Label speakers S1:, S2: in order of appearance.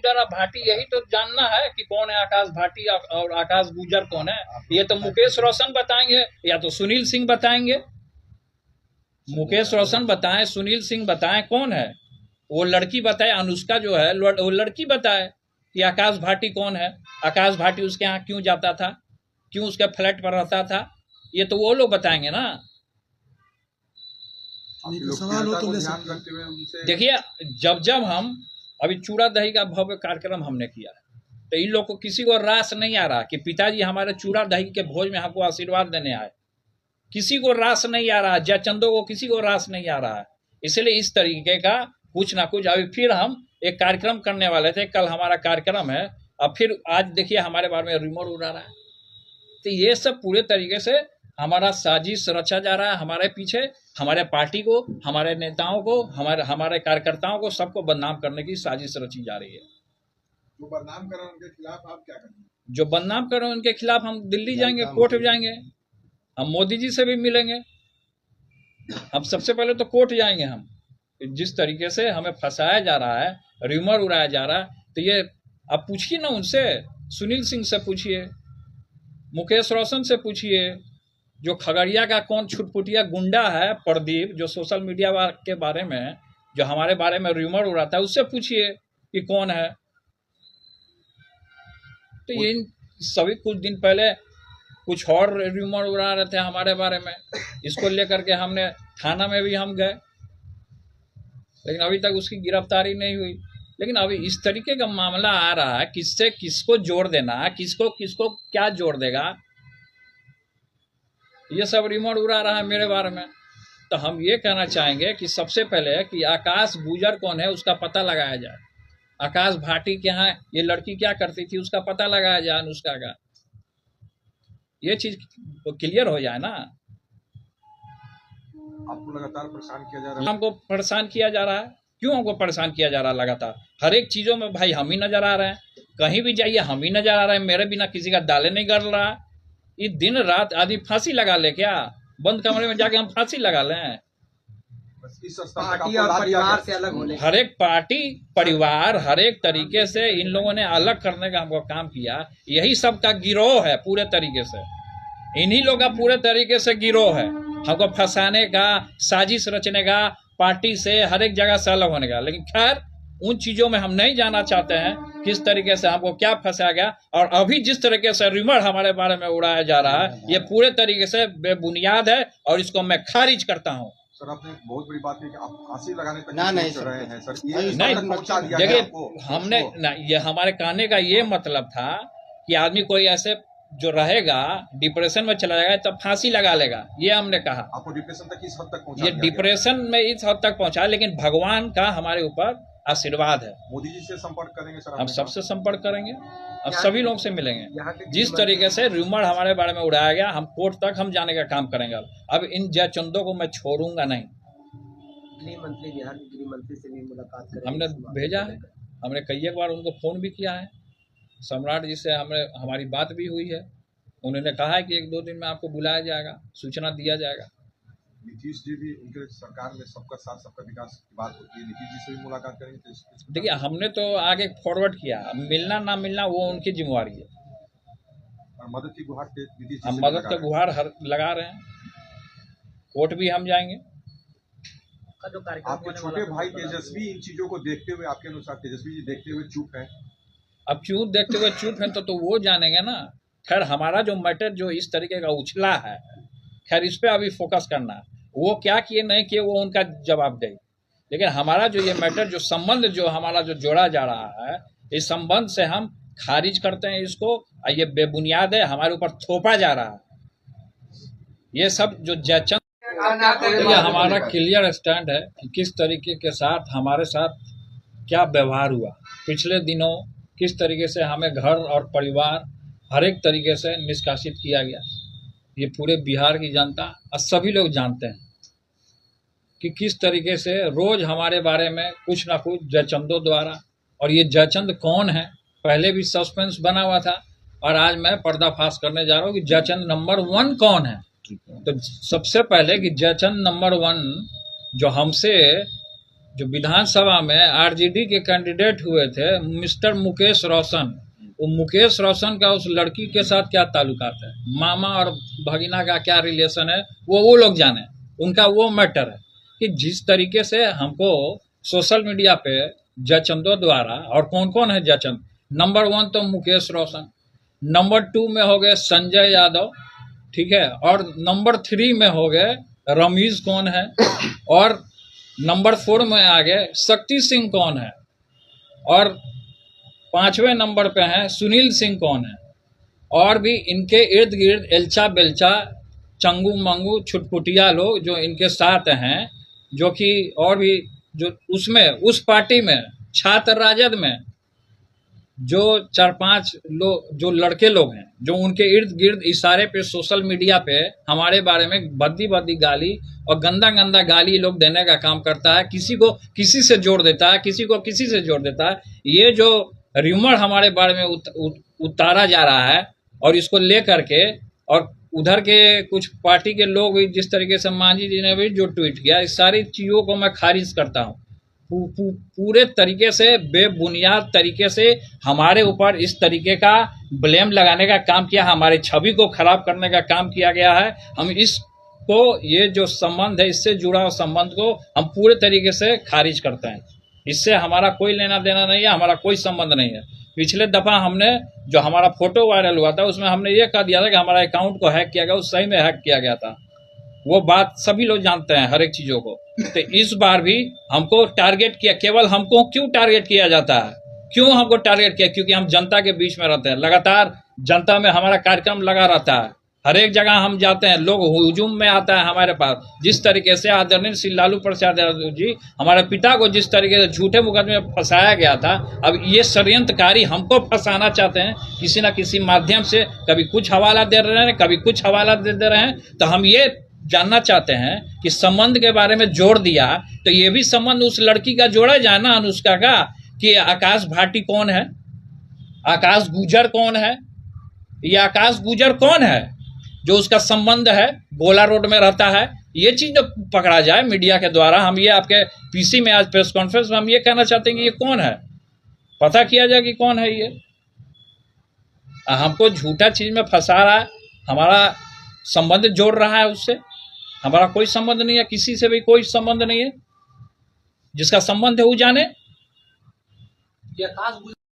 S1: गुजर और भाटी, यही तो जानना है कि कौन है आकाश भाटी और आकाश गुजर कौन है। ये तो मुकेश रोशन बताएंगे या तो सुनील सिंह बताएंगे। मुकेश रोशन बताएं, सुनील सिंह बताएं, कौन है वो लड़की बताए, अनुष्का जो है वो लड़की बताए कि आकाश भाटी कौन है, आकाश भाटी उसके यहाँ क्यों जाता था, क्यों उसके फ्लैट पर रहता था, ये तो वो लोग बताएंगे ना।
S2: सवाल हो तो ले सकते हैं।
S1: देखिए, जब हम अभी चूड़ा दही का भव्य कार्यक्रम हमने किया है, तो इन लोग को किसी को रास नहीं आ रहा कि पिताजी हमारे चूड़ा दही के भोज में हमको आशीर्वाद देने आए। किसी को रास नहीं आ रहा, जयचंदो को किसी को रास नहीं आ रहा है। इसलिए इस तरीके का कुछ ना कुछ अभी फिर हम एक कार्यक्रम करने वाले थे, कल हमारा कार्यक्रम है, अब फिर आज देखिए हमारे बारे में रूमर उड़ा रहा है। तो ये सब पूरे तरीके से हमारा साजिश रचा जा रहा है, हमारे पीछे हमारे पार्टी को, हमारे नेताओं को, हमारे कार्यकर्ताओं को, सबको बदनाम करने की साजिश रची जा रही है।
S2: जो बदनाम कर रहे हैं उनके खिलाफ आप क्या करेंगे?
S1: जो बदनाम कर रहे हैं उनके खिलाफ हम दिल्ली जाएंगे, कोर्ट जाएंगे, हम मोदी जी से भी मिलेंगे। हम सबसे पहले तो कोर्ट जाएंगे। हम जिस तरीके से हमें फंसाया जा रहा है, रूमर उड़ाया जा रहा है, तो ये आप पूछिए ना उनसे, सुनील सिंह से पूछिए, मुकेश रोशन से पूछिए, जो खगड़िया का कौन छुटपुटिया गुंडा है प्रदीप, जो सोशल मीडिया के बारे में, जो हमारे बारे में रूमर उड़ाता है, उससे पूछिए कि कौन है। तो ये सभी कुछ दिन पहले कुछ और रूमर उड़ा रहे थे हमारे बारे में, इसको लेकर के हमने थाना में भी हम गए, लेकिन अभी तक उसकी गिरफ्तारी नहीं हुई। लेकिन अभी इस तरीके का मामला आ रहा है, किससे किसको जोड़ देना, किसको किसको क्या जोड़ देगा, ये सब रूमर उड़ा रहा है मेरे बारे में। तो हम ये कहना चाहेंगे कि सबसे पहले कि आकाश गुजर कौन है उसका पता लगाया जाए, आकाश भाटी के यहाँ ये लड़की क्या करती थी उसका पता लगाया जाए, अनुष्का का, ये चीज क्लियर हो जाए ना।
S2: आपको लगातार परेशान किया जा रहा है।
S1: हमको परेशान किया जा रहा है, क्यों हमको परेशान किया जा रहा है लगातार? हर एक चीजों में भाई हम ही नजर आ रहे हैं, कहीं भी जाइए हम ही नजर आ रहे हैं, मेरे बिना किसी का दाले नहीं गड़ रहा। ये दिन रात आदमी फांसी लगा ले क्या? बंद कमरे में जाके हम फांसी लगा लें?
S3: परिवार से अलग होने,
S1: हर एक पार्टी परिवार हर एक तरीके से इन लोगों ने अलग करने का हमको काम किया। यही सबका गिरोह है, पूरे तरीके से इन्हीं लोग का पूरे तरीके से गिरोह है, हमको फंसाने का, साजिश रचने का, पार्टी से हर एक जगह से अलग होने का। लेकिन खैर उन चीजों में हम नहीं जाना चाहते हैं, किस तरीके से हमको क्या फंसाया गया। और अभी जिस तरीके से रूमर हमारे बारे में उड़ाया जा रहा है, ये पूरे तरीके से बेबुनियाद है और इसको मैं खारिज करता हूँ।
S2: सर आपने बहुत बड़ी बात है कि आप फांसी लगाने तक
S3: नहीं
S2: कर रहे हैं सर,
S1: नहीं देखिए, हमने ये हमारे कहने का ये मतलब था कि आदमी कोई ऐसे जो रहेगा डिप्रेशन में चला जाएगा तब फांसी लगा लेगा, ये हमने कहा।
S2: आपको डिप्रेशन तक किस हद तक पहुंचा?
S1: ये डिप्रेशन में इस हद तक पहुंचा, लेकिन भगवान का हमारे ऊपर आशीर्वाद है।
S2: मोदी जी से संपर्क करेंगे सर?
S1: हम सबसे संपर्क करेंगे, अब सभी लोग से मिलेंगे। जिस तरीके से रूमर हमारे बारे में उड़ाया गया, हम कोर्ट तक हम जाने का काम करेंगे। अब इन जयचंदों को मैं छोड़ूंगा नहीं।
S3: गृह मंत्री, बिहार के गृह मंत्री से भी मुलाकात करेंगे,
S1: हमने भेजा है, हमने कई एक बार उनको फोन भी किया है, सम्राट जी से हमारी बात भी हुई है। उन्होंने कहा है कि 1-2 दिन में आपको बुलाया जाएगा, सूचना दिया जाएगा।
S2: नीतीश जी भी, उनके सरकार में सबका साथ सबका विकास की बात होती है, नीतीश जी से भी मुलाकात करेंगे?
S1: देखिए, हमने तो आगे फॉरवर्ड किया, मिलना ना मिलना वो उनकी जिम्मेवारी है।
S2: और मदद की गुहार नीतीश जी
S1: हम मदद का गुहार लगा रहे हैं, कोर्ट भी हम जाएंगे।
S2: आपके छोटे भाई तेजस्वी इन चीजों को देखते हुए, आपके अनुसार तेजस्वी जी देखते हुए चुप है?
S1: अब क्यों देखते हुए चुप है तो वो जानेंगे ना। खैर हमारा जो मैटर जो इस तरीके का उछला है, खैर इस पे अभी फोकस करना है, वो क्या किए नहीं किए वो उनका जवाब दे। लेकिन हमारा जो ये मैटर जो संबंध जो हमारा जो जोड़ा जा रहा है, इस संबंध से हम खारिज करते हैं इसको। ये बेबुनियाद है, हमारे ऊपर थोपा जा रहा है ये सब जो जयचंद। ये हमारा क्लियर स्टैंड है कि किस तरीके के साथ हमारे साथ क्या व्यवहार हुआ पिछले दिनों, किस तरीके से हमें घर और परिवार हर एक तरीके से निष्कासित किया गया। ये पूरे बिहार की जनता और सभी लोग जानते हैं कि किस तरीके से रोज हमारे बारे में कुछ ना कुछ जयचंदों द्वारा, और ये जयचंद कौन है पहले भी सस्पेंस बना हुआ था, और आज मैं पर्दाफाश करने जा रहा हूँ कि जयचंद नंबर 1 कौन है। तो सबसे पहले कि जयचंद नंबर 1 जो हमसे जो विधानसभा में आरजेडी के कैंडिडेट हुए थे मिस्टर मुकेश रोशन, वो मुकेश रोशन का उस लड़की के साथ क्या ताल्लुकात है, मामा और भगिना का क्या रिलेशन है, वो लोग जाने, उनका वो मैटर है। कि जिस तरीके से हमको सोशल मीडिया पे जयचंदों द्वारा, और कौन कौन है जयचंद, नंबर 1 तो मुकेश रोशन, नंबर 2 में हो गए संजय यादव, ठीक है, और नंबर 3 में हो गए रमीज कौन है, और नंबर 4 में आ गए शक्ति सिंह कौन है, और 5वें नंबर पे हैं सुनील सिंह कौन है, और भी इनके इर्द गिर्द एल्चा बेल्चा चंगू मंगू छुटपुटिया लोग जो इनके साथ हैं, जो कि और भी जो उसमें उस पार्टी में छात्र राजद में जो 4-5 लोग जो लड़के लोग हैं, जो उनके इर्द गिर्द इशारे पे सोशल मीडिया पे हमारे बारे में भद्दी भद्दी गाली और गंदा गंदा गाली लोग देने का काम करता है, किसी को किसी से जोड़ देता है, किसी को किसी से जोड़ देता है। ये जो र्यूमर हमारे बारे में उतारा जा रहा है, और इसको ले करके, और उधर के कुछ पार्टी के लोग भी जिस तरीके से मांझी जी ने भी जो ट्वीट किया, इस सारी चीज़ों को मैं खारिज करता हूँ। पूरे तरीके से बेबुनियाद तरीके से हमारे ऊपर इस तरीके का ब्लेम लगाने का काम किया, हमारे छवि को खराब करने का काम किया गया है। हम इसको, ये जो संबंध है, इससे जुड़ा हुआ संबंध को हम पूरे तरीके से खारिज करते हैं। इससे हमारा कोई लेना देना नहीं है, हमारा कोई संबंध नहीं है। पिछले दफ़ा हमने जो हमारा फोटो वायरल हुआ था उसमें हमने ये कह दिया था कि हमारा अकाउंट को हैक किया गया, उस सही में हैक किया गया था। वो बात सभी लोग जानते हैं, हर एक चीज़ों को। तो इस बार भी हमको टारगेट किया, केवल हमको क्यों टारगेट किया जाता है, क्यों हमको टारगेट किया? क्योंकि हम जनता के बीच में रहते हैं, लगातार जनता में हमारा कार्यक्रम लगा रहता है, हर एक जगह हम जाते हैं, लोग हुजूम में आता है हमारे पास। जिस तरीके से आदरणीय श्री लालू प्रसाद यादव जी, हमारे पिता को जिस तरीके से झूठे मुकदमे में फंसाया गया था, अब ये षड्यंत्रकारी हमको फंसाना चाहते हैं किसी न किसी माध्यम से। कभी कुछ हवाला दे रहे हैं, कभी कुछ हवाला दे रहे हैं। तो हम ये जानना चाहते हैं कि संबंध के बारे में जोड़ दिया, तो ये भी संबंध उस लड़की का जोड़ा जाए ना, अनुष्का का, कि आकाश भाटी कौन है, आकाश गुजर कौन है, ये आकाश गुजर कौन है जो उसका संबंध है, गोला रोड में रहता है। ये चीज जो पकड़ा जाए मीडिया के द्वारा। हम ये आपके पीसी में आज प्रेस कॉन्फ्रेंस में हम ये कहना चाहते हैं कि ये कौन है, पता किया जाए कि कौन है ये। हमको झूठा चीज में फंसा रहा है, हमारा संबंध जोड़ रहा है उससे। हमारा कोई संबंध नहीं है, किसी से भी कोई संबंध नहीं है। जिसका संबंध है वो जाने।